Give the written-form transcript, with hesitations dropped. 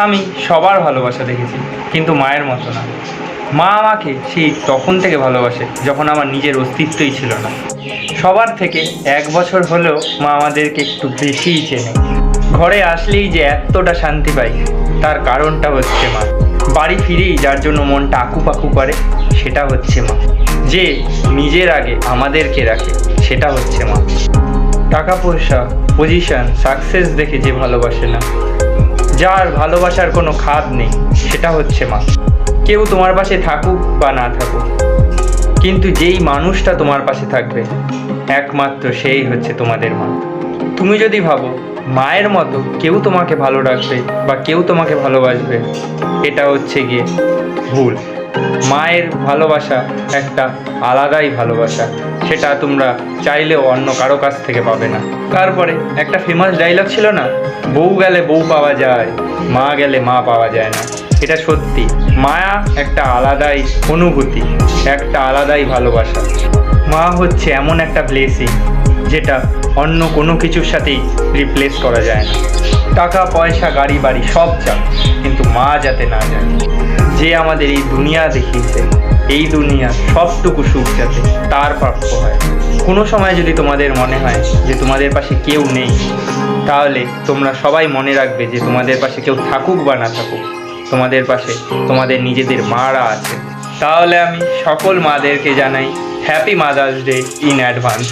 আমি সবার ভালোবাসা দেখেছি, কিন্তু মায়ের মতো না। মা আমাকে সেই তখন থেকে ভালোবাসে যখন আমার নিজের অস্তিত্বই ছিল না। সবার থেকে 1 বছর হলেও মা আমাদেরকে একটু বেশিই চেনে। ঘরে আসলেই যে এতটা শান্তি পাই, তার কারণটা হচ্ছে মা। বাড়ি ফিরেই যার জন্য মনটা আকুপাকু করে, সেটা হচ্ছে মা। যে নিজের আগে আমাদেরকে রাখে, সেটা হচ্ছে মা। টাকা পয়সা, পজিশন, সাকসেস দেখে যে ভালোবাসে না, যার ভালোবাসার কোনো খাদ নেই, সেটা হচ্ছে মা। কেউ তোমার পাশে থাকুক বা না থাকুক, কিন্তু যেই মানুষটা তোমার পাশে থাকবে একমাত্র সেই হচ্ছে তোমাদের মা। তুমি যদি ভাবো মায়ের মতো কেউ তোমাকে ভালো রাখবে বা কেউ তোমাকে ভালোবাসবে, এটা হচ্ছে গিয়ে ভুল। মায়ের ভালোবাসা একটা আলাদাই ভালোবাসা, সেটা তোমরা চাইলেও অন্য কারো কাছ থেকে পাবে না। তারপরে একটা ফেমাস ডায়লগ ছিল না, বউ গেলে বউ পাওয়া যায়, মা গেলে মা পাওয়া যায় না। এটা সত্যি। মায়া একটা আলাদাই অনুভূতি, একটা আলাদাই ভালোবাসা। মা হচ্ছে এমন একটা ব্লেসিং, যেটা অন্য কোনো কিছুর সাথেই রিপ্লেস করা যায় না। টাকা পয়সা গাড়ি বাড়ি সব চাক, কিন্তু মা যাতে না যায়। যে আমাদের এই দুনিয়া দেখিয়েছে, এই দুনিয়া সবটুকু সুখ যাতে তার প্রাপ্য হয়। কোনো সময় যদি তোমাদের মনে হয় যে তোমাদের পাশে কেউ নেই, তাহলে তোমরা সবাই মনে রাখবে যে তোমাদের পাশে কেউ থাকুক বা না থাকুক, তোমাদের পাশে তোমাদের নিজেদের মারা আছে। তাহলে আমি সকল মাদেরকে জানাই happy mother's day in advance.